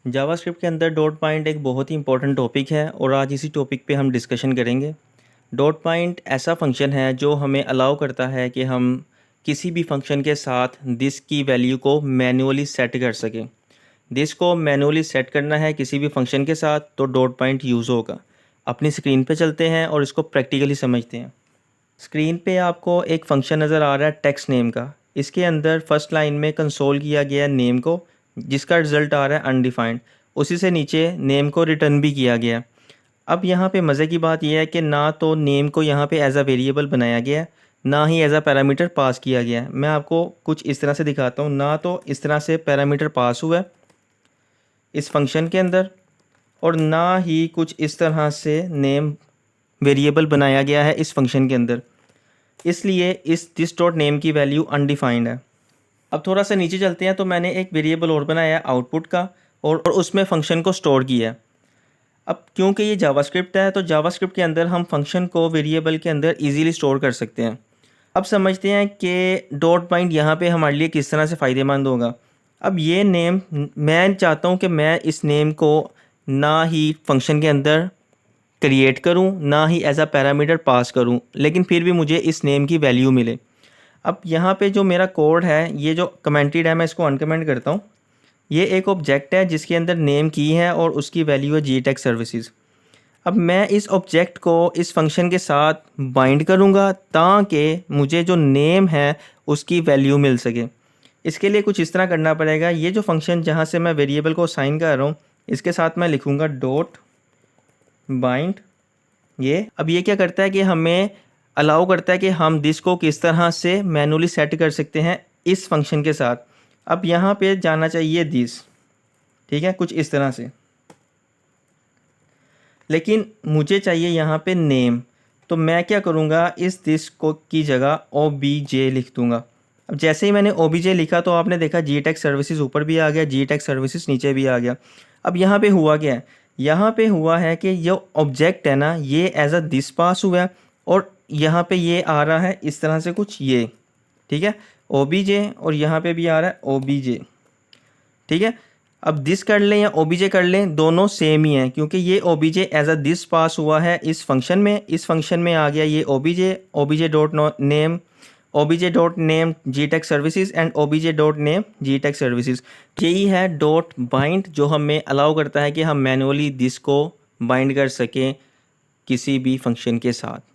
JavaScript के अंदर dot point एक बहुत ही इंपॉर्टेंट टॉपिक है और आज इसी टॉपिक पे हम डिस्कशन करेंगे। डॉट पॉइंट ऐसा फंक्शन है जो हमें अलाउ करता है कि हम किसी भी फंक्शन के साथ दिस की वैल्यू को मैन्युअली सेट कर सकें। दिस को मैन्युअली सेट करना है किसी भी फंक्शन के साथ तो डॉट पॉइंट यूज़ होगा। अपनी स्क्रीन पे चलते हैं और इसको प्रैक्टिकली समझते हैं। स्क्रीन पे आपको एक फंक्शन नज़र आ रहा है टेक्स्ट नेम का। इसके अंदर फर्स्ट लाइन में कंसोल किया गया है नेम को, जिसका रिज़ल्ट आ रहा है अनडिफाइंड। उसी से नीचे नेम को रिटर्न भी किया गया है। अब यहाँ पे मज़े की बात यह है कि ना तो नेम को यहाँ पे एज अ वेरिएबल बनाया गया है, ना ही एज अ पैरामीटर पास किया गया है। मैं आपको कुछ इस तरह से दिखाता हूँ। ना तो इस तरह से पैरामीटर पास हुआ है इस फंक्शन के अंदर, और ना ही कुछ इस तरह से नेम वेरिएबल बनाया गया है इस फंक्शन के अंदर। इसलिए इस दिस डॉट नेम की वैल्यू अनडिफाइंड है। अब थोड़ा सा नीचे चलते हैं तो मैंने एक वेरिएबल और बनाया है आउटपुट का, और उसमें फंक्शन को स्टोर किया है। अब क्योंकि ये जावास्क्रिप्ट है तो जावास्क्रिप्ट के अंदर हम फंक्शन को वेरिएबल के अंदर इजीली स्टोर कर सकते हैं। अब समझते हैं कि डॉट पॉइंट यहाँ पे हमारे लिए किस तरह से फ़ायदेमंद होगा। अब ये नेम, मैं चाहता हूँ कि मैं इस नेम को ना ही फंक्शन के अंदर क्रिएट करूँ, ना ही एज अ पैरामीटर पास करूँ, लेकिन फिर भी मुझे इस नेम की वैल्यू मिले। अब यहाँ पे जो मेरा कोड है, ये जो कमेंटेड है, मैं इसको अनकमेंट करता हूँ। ये एक ऑब्जेक्ट है जिसके अंदर नेम की है और उसकी वैल्यू है जी टेक्स सर्विसेज। अब मैं इस ऑब्जेक्ट को इस फंक्शन के साथ बाइंड करूँगा ताकि मुझे जो नेम है उसकी वैल्यू मिल सके। इसके लिए कुछ इस तरह करना पड़ेगा। ये जो फंक्शन जहाँ से मैं वेरिएबल को असाइन कर रहा हूँ, इसके साथ मैं लिखूँगा डॉट बाइंड। ये अब ये क्या करता है कि हमें अलाउ करता है कि हम दिस को किस तरह से मैनुअली सेट कर सकते हैं इस फंक्शन के साथ। अब यहाँ पे जाना चाहिए दिस, ठीक है, कुछ इस तरह से, लेकिन मुझे चाहिए यहाँ पे नेम। तो मैं क्या करूँगा, इस दिस को की जगह OBJ लिख दूँगा। अब जैसे ही मैंने OBJ लिखा तो आपने देखा जी टेक्स सर्विसेज ऊपर भी आ गया, जी टेक्स सर्विसेज नीचे भी आ गया। अब यहाँ पे हुआ क्या है, यहाँ पे हुआ है कि जो ऑब्जेक्ट है ना, ये एज अ दिस पास हुआ है और यहाँ पे ये आ रहा है इस तरह से कुछ, ये ठीक है OBJ, और यहाँ पे भी आ रहा है OBJ, ठीक है। अब दिस कर लें या OBJ कर लें, दोनों सेम ही हैं क्योंकि ये OBJ एज अ दिस पास हुआ है इस फंक्शन में। इस फंक्शन में आ गया ये OBJ dot name, OBJ dot name G tex services and OBJ dot name G tex services. यही है डॉट बाइंड जो हमें अलाउ करता है कि हम मैनुअली दिस को बाइंड कर सकें किसी भी फंक्शन के साथ।